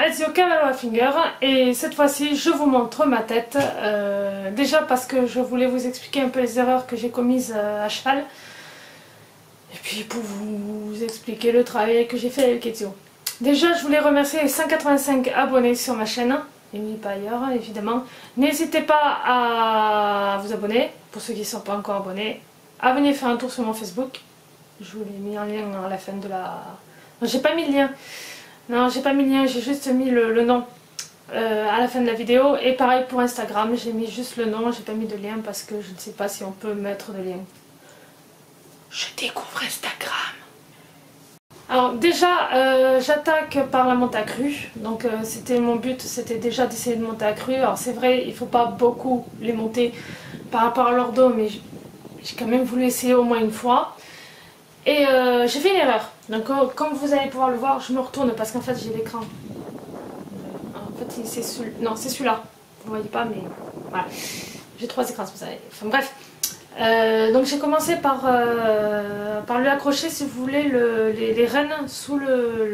Ezio Cavallo Finger et cette fois-ci je vous montre ma tête. Déjà parce que je voulais vous expliquer un peu les erreurs que j'ai commises à cheval. Et puis pour vous expliquer le travail que j'ai fait avec Ezio. Déjà je voulais remercier les 185 abonnés sur ma chaîne. Et oui, pas ailleurs évidemment. N'hésitez pas à vous abonner, pour ceux qui ne sont pas encore abonnés. À venir faire un tour sur mon Facebook. Je vous l'ai mis en lien à la fin de la... Non, j'ai pas mis le lien. Non, j'ai pas mis le lien, j'ai juste mis le nom à la fin de la vidéo. Et pareil pour Instagram, j'ai mis juste le nom, j'ai pas mis de lien parce que je ne sais pas si on peut mettre de lien. Je découvre Instagram. Alors déjà, j'attaque par la montée à crue. Donc c'était mon but, c'était déjà d'essayer de monter à crue. Alors c'est vrai, il faut pas beaucoup les monter par rapport à leur dos, mais j'ai quand même voulu essayer au moins une fois. Et j'ai fait une erreur. Donc comme vous allez pouvoir le voir, je me retourne parce qu'en fait j'ai l'écran. En fait c'est celui-là. Vous voyez pas mais voilà. J'ai 3 écrans, vous savez. Enfin bref. Donc j'ai commencé par lui accrocher si vous voulez les rênes sous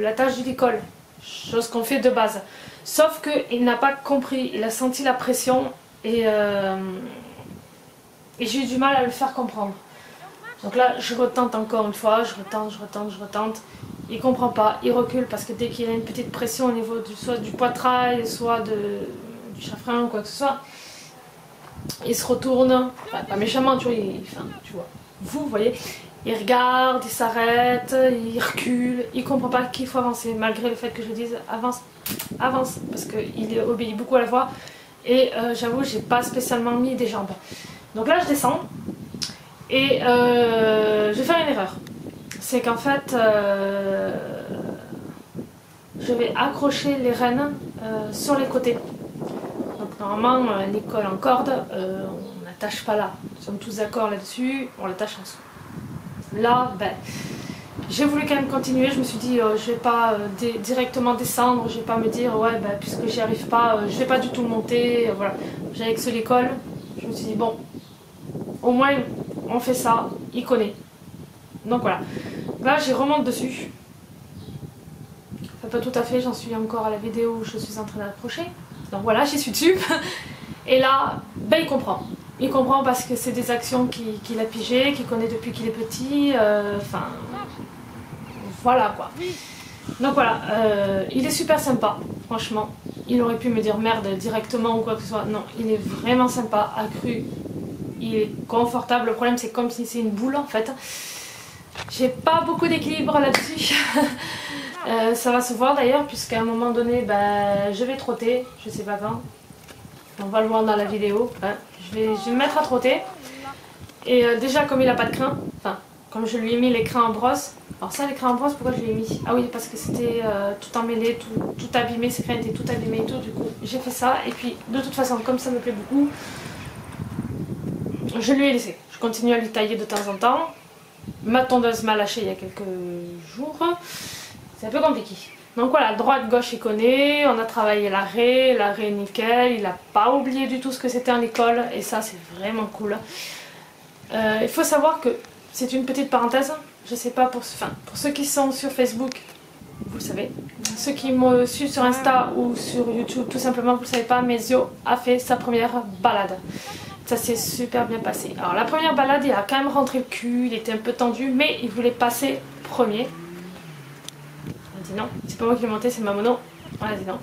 l'attache du licol. Chose qu'on fait de base. Sauf qu'il n'a pas compris. Il a senti la pression et j'ai eu du mal à le faire comprendre. Donc là, je retente encore une fois, je retente. Il comprend pas, il recule parce que dès qu'il a une petite pression au niveau soit du poitrail, soit du chafrin ou quoi que ce soit, il se retourne, enfin, pas méchamment, tu vois, tu vois, vous voyez, il regarde, il s'arrête, il recule, il comprend pas qu'il faut avancer, malgré le fait que je dise avance, avance, parce qu'il obéit beaucoup à la voix. Et j'avoue, j'ai pas spécialement mis des jambes. Donc là, je descends. Et je vais faire une erreur. C'est qu'en fait, je vais accrocher les rênes sur les côtés. Donc normalement, l'école en corde, on n'attache pas là. Nous sommes tous d'accord là-dessus, on l'attache en dessous. Là, ben, j'ai voulu quand même continuer. Je me suis dit, je vais pas directement descendre. Je vais pas me dire, ouais, ben, puisque j'y arrive pas, je vais pas du tout monter. Voilà. J'avais que l'école. Je me suis dit, bon, au moins... on fait ça, il connaît. Donc voilà. Là, j'y remonte dessus. Enfin, pas tout à fait, j'en suis encore à la vidéo où je suis en train d'approcher. Donc voilà, j'y suis dessus. Et là, ben, il comprend. Il comprend parce que c'est des actions qu'il a pigées, qu'il connaît depuis qu'il est petit. Enfin, voilà quoi. Donc voilà, il est super sympa, franchement. Il aurait pu me dire merde directement ou quoi que ce soit. Non, il est vraiment sympa, accru. Il est confortable, le problème c'est comme si c'est une boule en fait. J'ai pas beaucoup d'équilibre là-dessus. Ça va se voir d'ailleurs puisqu'à un moment donné ben, je vais trotter, je sais pas quand. On va le voir dans la vidéo. Hein. Je vais me mettre à trotter. Et déjà comme il a pas de crin, enfin comme je lui ai mis les crins en brosse. Alors ça les crins en brosse pourquoi je lui ai mis? Ah oui parce que c'était tout emmêlé, tout abîmé, ses crins étaient tout abîmés et tout. Du coup j'ai fait ça et puis de toute façon comme ça me plaît beaucoup. Je lui ai laissé. Je continue à lui tailler de temps en temps. Ma tondeuse m'a lâché il y a quelques jours. C'est un peu compliqué. Donc voilà, droite, gauche, il connaît. On a travaillé l'arrêt nickel. Il n'a pas oublié du tout ce que c'était en école. Et ça, c'est vraiment cool. Il faut savoir que c'est une petite parenthèse. Je sais pas pour ceux qui sont sur Facebook, vous le savez. Ceux qui me suivent sur Insta ou sur YouTube, tout simplement, vous le savez pas, mais Ezio a fait sa première balade. Ça s'est super bien passé. Alors la première balade, il a quand même rentré le cul, il était un peu tendu, mais il voulait passer premier. On a dit non, c'est pas moi qui l'ai monté, c'est ma mono. On a dit non.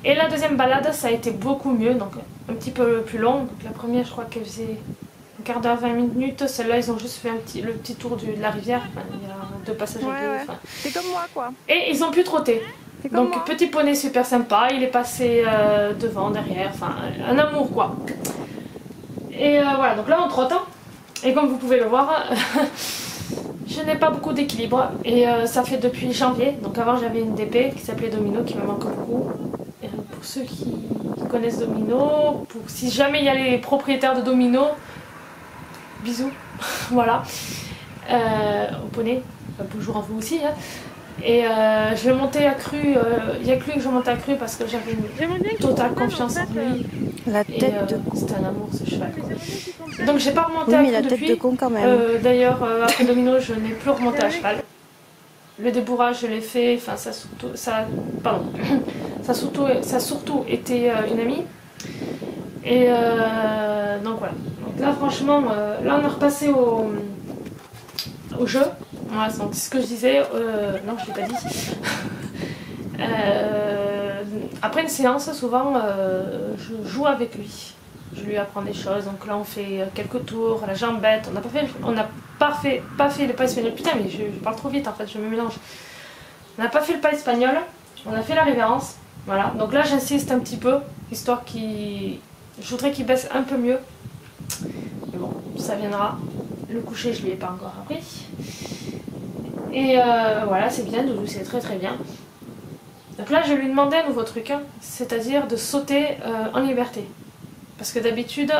Et la deuxième balade, ça a été beaucoup mieux, donc un petit peu plus long. Donc la première, je crois qu'elle faisait un quart d'heure, 20 minutes. Celle-là, ils ont juste fait le petit tour de la rivière. Enfin, il y a 2 passages à pied. Enfin. C'est comme moi quoi. Et ils ont pu trotter. Donc moi. Petit poney super sympa, il est passé devant, derrière, enfin un amour quoi. Et voilà, donc là on trotte, hein. Et comme vous pouvez le voir, je n'ai pas beaucoup d'équilibre. Et ça fait depuis janvier, donc avant j'avais une DP qui s'appelait Domino, qui me manque beaucoup. Et pour ceux qui connaissent Domino, si jamais il y a les propriétaires de Domino, bisous, voilà, au poney, bonjour à vous aussi. Hein. Et je vais monter à cru, il n'y a que lui que je monte à cru parce que j'avais une totale confiance en lui. La tête de c'était un amour ce cheval. Quoi. Donc j'ai pas remonté à cru la depuis. Tête de con quand même. D'ailleurs après Domino je n'ai plus remonté à cheval. Le débourrage je l'ai fait, enfin ça Ça a surtout été une amie. Et donc voilà. Donc là franchement, là on est repassé au jeu. Voilà, donc c'est ce que je disais. Non, je ne l'ai pas dit. Après une séance, souvent, je joue avec lui. Je lui apprends des choses. Donc là, on fait quelques tours, la jambette. On n'a pas fait le pas espagnol. Putain, mais je parle trop vite en fait, je me mélange. On n'a pas fait le pas espagnol. On a fait la révérence. Voilà. Donc là, j'insiste un petit peu, histoire qu'il... Je voudrais qu'il baisse un peu mieux. Mais bon, ça viendra. Le coucher, je ne lui ai pas encore appris. Et voilà, c'est bien, Doudou, c'est très très bien. Donc là, je lui demandais un nouveau truc, hein, c'est-à-dire de sauter en liberté. Parce que d'habitude,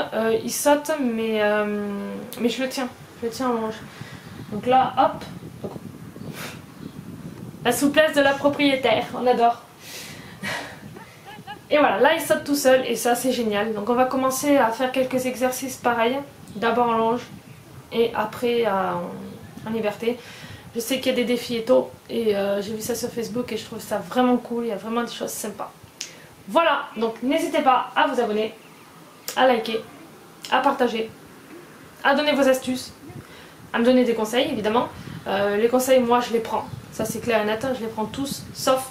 il saute, mais je le tiens. Je le tiens en manche. Donc là, hop. Donc, la souplesse de la propriétaire, on adore. Et voilà, là, il saute tout seul, et ça, c'est génial. Donc on va commencer à faire quelques exercices pareils. D'abord en longe, et après en liberté. Je sais qu'il y a des défis et tout, et j'ai vu ça sur Facebook et je trouve ça vraiment cool, il y a vraiment des choses sympas. Voilà, donc n'hésitez pas à vous abonner, à liker, à partager, à donner vos astuces, à me donner des conseils évidemment. Les conseils, moi je les prends, ça c'est clair et net, je les prends tous, sauf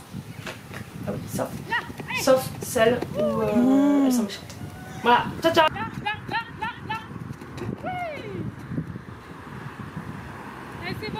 celles où elles sont méchantes. Voilà, ciao ciao. C'est bon,